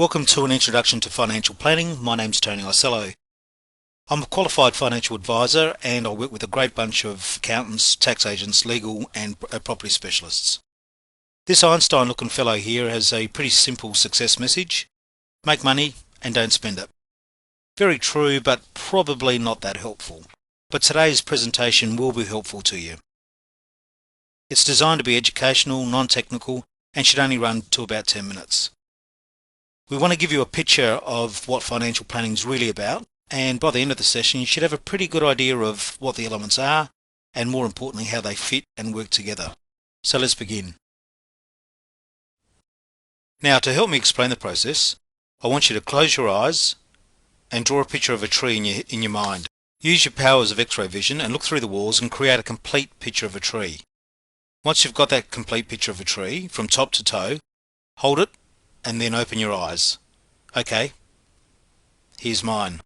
Welcome to an introduction to financial planning. My name's Tony Isello. I'm a qualified financial advisor and I work with a great bunch of accountants, tax agents, legal and property specialists. This Einstein looking fellow here has a pretty simple success message. Make money and don't spend it. Very true, but probably not that helpful. But today's presentation will be helpful to you. It's designed to be educational, non-technical and should only run to about 10 minutes. We want to give you a picture of what financial planning is really about, and by the end of the session you should have a pretty good idea of what the elements are and more importantly how they fit and work together. So let's begin. Now, to help me explain the process, I want you to close your eyes and draw a picture of a tree in your mind. Use your powers of X-ray vision and look through the walls and create a complete picture of a tree. Once you've got that complete picture of a tree from top to toe, hold it and then open your eyes. Okay, here's mine.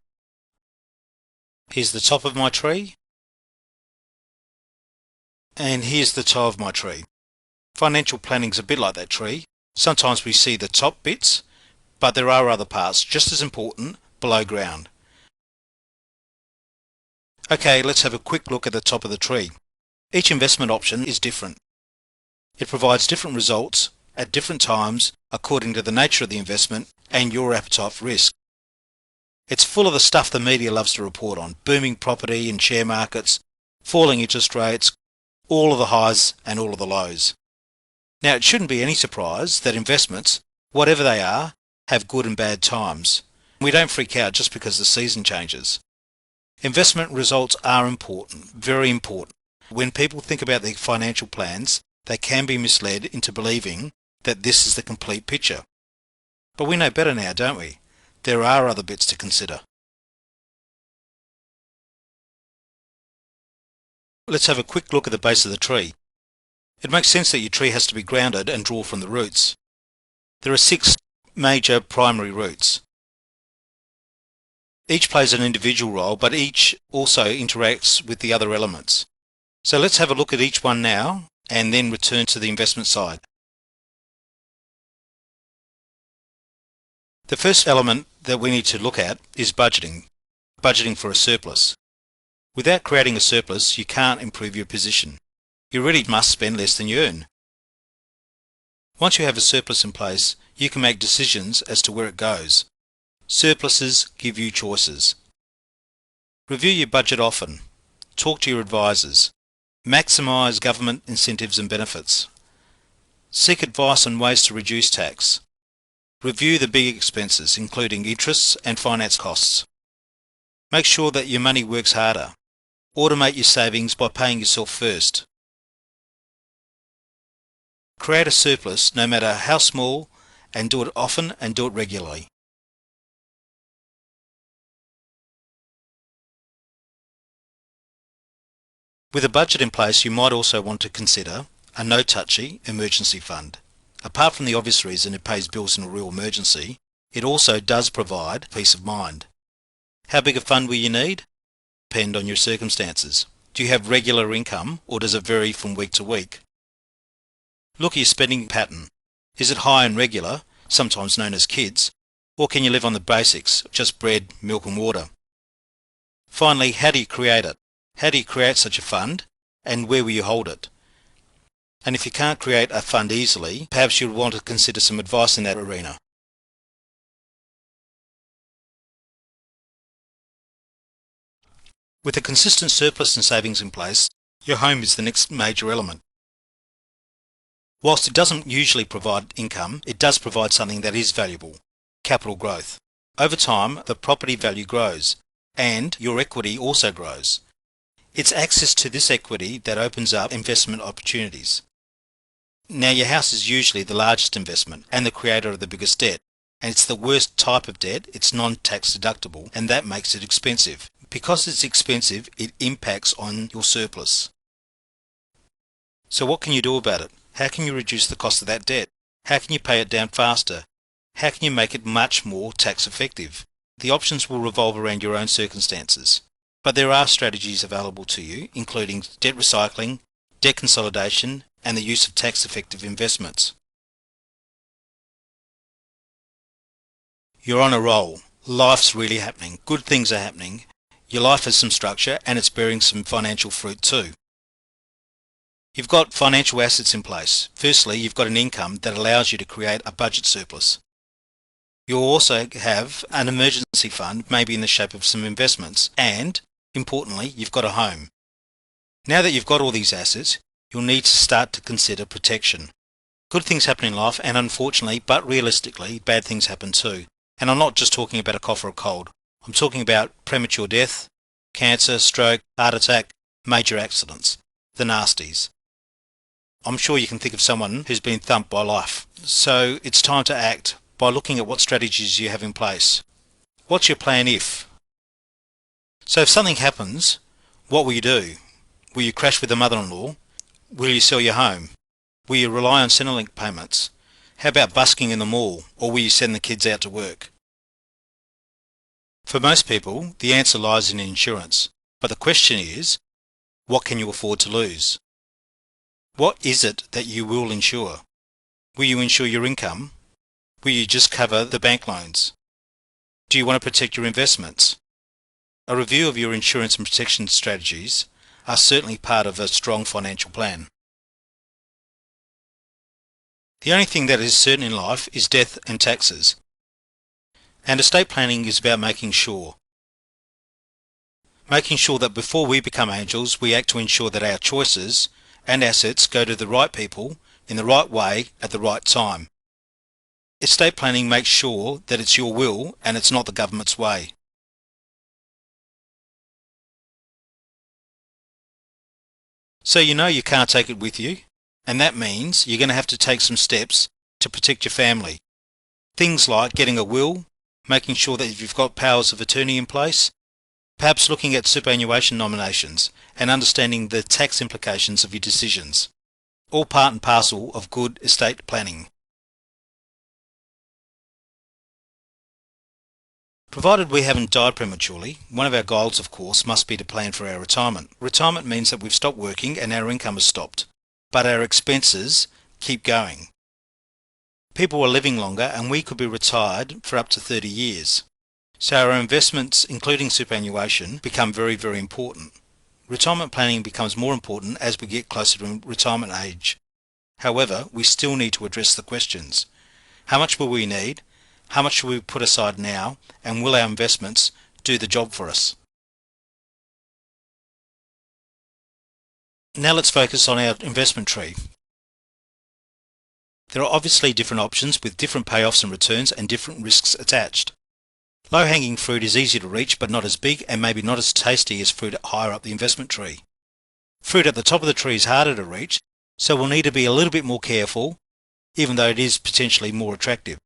Here's the top of my tree, and here's the toe of my tree. Financial planning's a bit like that tree. Sometimes we see the top bits, but there are other parts just as important below ground. Okay, let's have a quick look at the top of the tree. Each investment option is different. It provides different results at different times according to the nature of the investment and your appetite for risk. It's full of the stuff the media loves to report on: booming property and share markets, falling interest rates, all of the highs and all of the lows. Now, it shouldn't be any surprise that investments, whatever they are, have good and bad times. We don't freak out just because the season changes. Investment results are important, very important. When people think about their financial plans, they can be misled into believing that this is the complete picture. But we know better now, don't we? There are other bits to consider. Let's have a quick look at the base of the tree. It makes sense that your tree has to be grounded and draw from the roots. There are 6 major primary roots. Each plays an individual role, but each also interacts with the other elements. So let's have a look at each one now and then return to the investment side. The first element that we need to look at is budgeting. Budgeting for a surplus. Without creating a surplus, you can't improve your position. You really must spend less than you earn. Once you have a surplus in place, you can make decisions as to where it goes. Surpluses give you choices. Review your budget often. Talk to your advisors. Maximise government incentives and benefits. Seek advice on ways to reduce tax. Review the big expenses, including interests and finance costs. Make sure that your money works harder. Automate your savings by paying yourself first. Create a surplus, no matter how small, and do it often and do it regularly. With a budget in place, you might also want to consider a no-touchy emergency fund. Apart from the obvious reason it pays bills in a real emergency, it also does provide peace of mind. How big a fund will you need? Depend on your circumstances. Do you have regular income or does it vary from week to week? Look at your spending pattern. Is it high and regular, sometimes known as kids, or can you live on the basics, just bread, milk and water? Finally, how do you create it? How do you create such a fund and where will you hold it? And if you can't create a fund easily, perhaps you'll want to consider some advice in that arena. With a consistent surplus and savings in place, your home is the next major element. Whilst it doesn't usually provide income, it does provide something that is valuable: capital growth. Over time, the property value grows and your equity also grows. It's access to this equity that opens up investment opportunities. Now, your house is usually the largest investment and the creator of the biggest debt, and it's the worst type of debt. It's non-tax deductible, and that makes it expensive. Because it's expensive, it impacts on your surplus. So what can you do about it? How can you reduce the cost of that debt? How can you pay it down faster? How can you make it much more tax effective? The options will revolve around your own circumstances. But there are strategies available to you, including debt recycling, debt consolidation, and the use of tax-effective investments. You're on a roll. Life's really happening. Good things are happening. Your life has some structure and it's bearing some financial fruit too. You've got financial assets in place. Firstly, you've got an income that allows you to create a budget surplus. You'll also have an emergency fund, maybe in the shape of some investments, and, importantly, you've got a home. Now that you've got all these assets, you'll need to start to consider protection. Good things happen in life, and unfortunately, but realistically, bad things happen too. And I'm not just talking about a cough or a cold. I'm talking about premature death, cancer, stroke, heart attack, major accidents, the nasties. I'm sure you can think of someone who's been thumped by life. So it's time to act by looking at what strategies you have in place. What's your plan if? So if something happens, what will you do? Will you crash with a mother-in-law? Will you sell your home? Will you rely on Centrelink payments? How about busking in the mall, or will you send the kids out to work? For most people, the answer lies in insurance, but the question is, what can you afford to lose? What is it that you will insure? Will you insure your income? Will you just cover the bank loans? Do you want to protect your investments? A review of your insurance and protection strategies are certainly part of a strong financial plan. The only thing that is certain in life is death and taxes. And estate planning is about making sure that before we become angels, we act to ensure that our choices and assets go to the right people in the right way at the right time. Estate planning makes sure that it's your will and it's not the government's way. So you know you can't take it with you, and that means you're going to have to take some steps to protect your family. Things like getting a will, making sure that you've got powers of attorney in place, perhaps looking at superannuation nominations and understanding the tax implications of your decisions. All part and parcel of good estate planning. Provided we haven't died prematurely, one of our goals, of course, must be to plan for our retirement. Retirement means that we've stopped working and our income has stopped, but our expenses keep going. People are living longer and we could be retired for up to 30 years. So our investments, including superannuation, become very, very important. Retirement planning becomes more important as we get closer to retirement age. However, we still need to address the questions. How much will we need? How much should we put aside now? And will our investments do the job for us? Now let's focus on our investment tree. There are obviously different options with different payoffs and returns and different risks attached. Low-hanging fruit is easy to reach but not as big and maybe not as tasty as fruit higher up the investment tree. Fruit at the top of the tree is harder to reach, so we'll need to be a little bit more careful, even though it is potentially more attractive.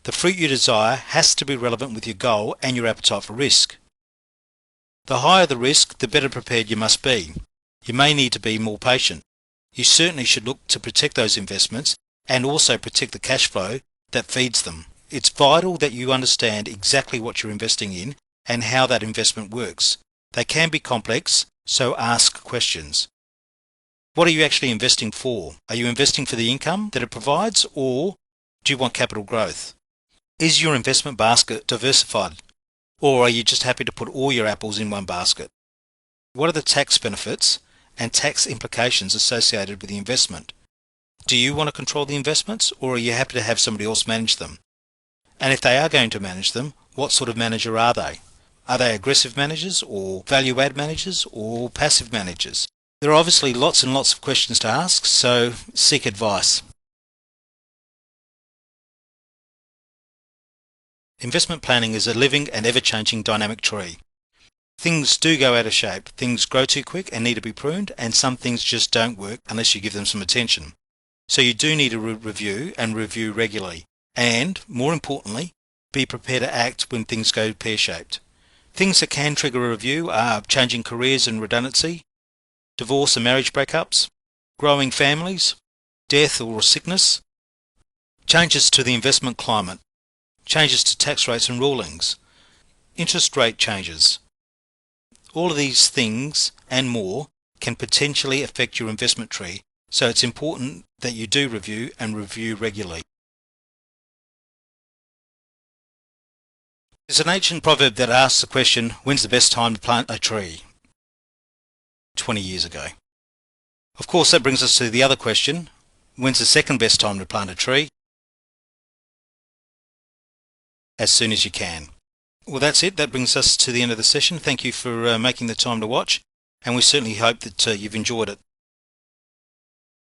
The fruit you desire has to be relevant with your goal and your appetite for risk. The higher the risk, the better prepared you must be. You may need to be more patient. You certainly should look to protect those investments and also protect the cash flow that feeds them. It's vital that you understand exactly what you're investing in and how that investment works. They can be complex, so ask questions. What are you actually investing for? Are you investing for the income that it provides, or do you want capital growth? Is your investment basket diversified, or are you just happy to put all your apples in one basket? What are the tax benefits and tax implications associated with the investment? Do you want to control the investments, or are you happy to have somebody else manage them? And if they are going to manage them, what sort of manager are they? Are they aggressive managers, or value-add managers, or passive managers? There are obviously lots and lots of questions to ask, so seek advice. Investment planning is a living and ever-changing dynamic tree. Things do go out of shape, things grow too quick and need to be pruned, and some things just don't work unless you give them some attention. So you do need to review and review regularly. And, more importantly, be prepared to act when things go pear-shaped. Things that can trigger a review are changing careers and redundancy, divorce and marriage breakups, growing families, death or sickness, changes to the investment climate, changes to tax rates and rulings, interest rate changes. All of these things and more can potentially affect your investment tree, so it's important that you do review and review regularly. There's an ancient proverb that asks the question, when's the best time to plant a tree? 20 years ago. Of course, that brings us to the other question, when's the second best time to plant a tree? As soon as you can. Well, that's it. That brings us to the end of the session. Thank you for making the time to watch, and we certainly hope that you've enjoyed it.